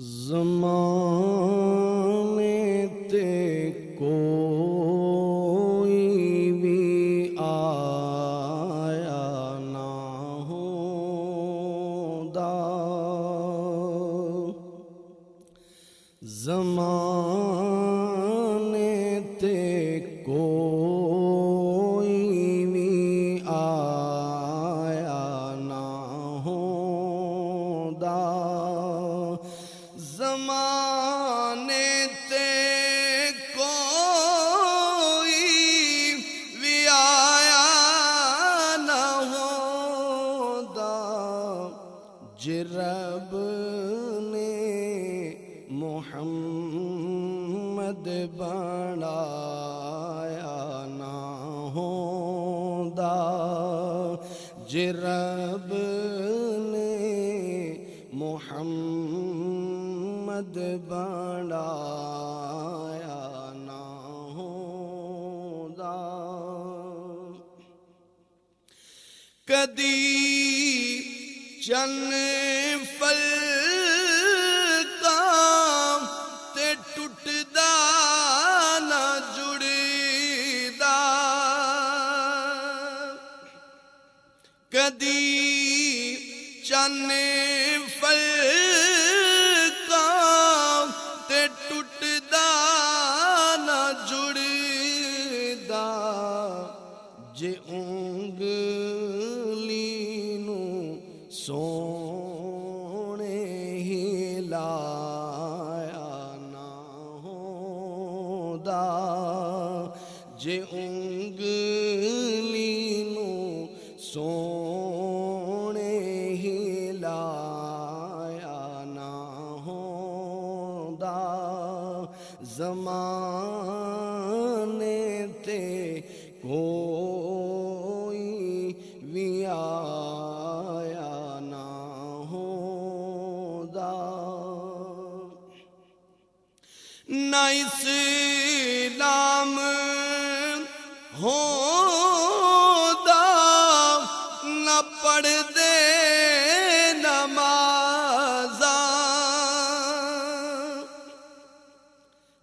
زمانے تے کوئی بھی آیا نہ ہوندا، زمانے تے کوئی بھی آیا نہ ہوندا، زمانے تے کوئی بھی آیا نہ ہوندا، جے رب نے محمد بنایا نہ ہوندا، جے رب نے محمد بنایا نہ ہوندا۔ کدی چن فلکاں تے ٹٹدا نہ جڑدا، کدی چن فلکاں تے ٹٹدا نہ جڑدا، جے انگلی نوں سونے ہلایا نہ ہوندا، جے انگلی نوں سونے ہلایا نہ ہوندا، زمانے تے کوئی بھی آیا نہ ہوندا، نہ اسلام ہوندا، نہ پڑھدے نمازاں،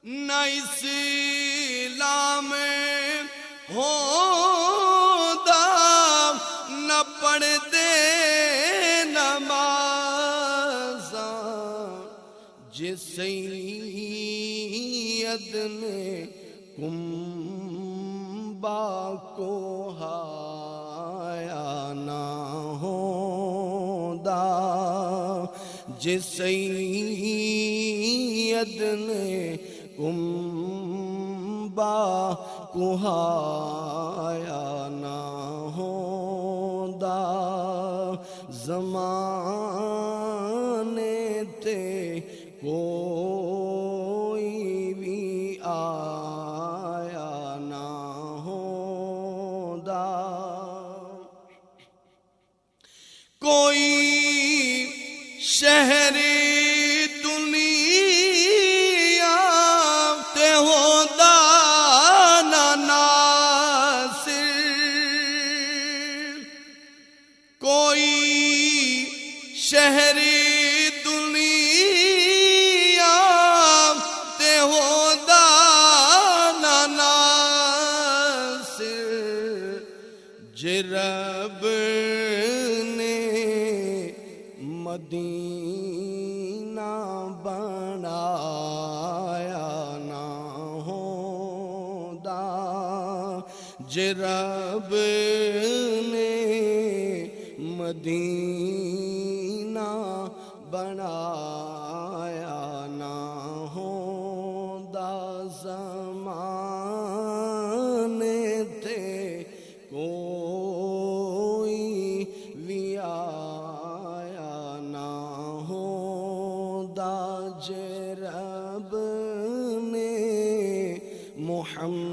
نہ اسلام ہوندا، نہ پڑھدے نمازاں، جے سید نے کنبہ کو ہایا نہ ہوندا، جے سید نے کنبہ کو ہایا نہ ہوندا، زمانے تے کوئی بھی آیا نہ ہوندا، کوئی شہر دنیا تے ہوندا نہ ناصر، کوئی شہر دنیا تے ہوندا نہ ناصر، جے رب نے مدینہ بنایا نہ ہوندا، جے رب نے مدینہ بنایا نہ ہوندا، زمانے تے کوئی بھی آیا نہ ہوندا، جے رب نے محمد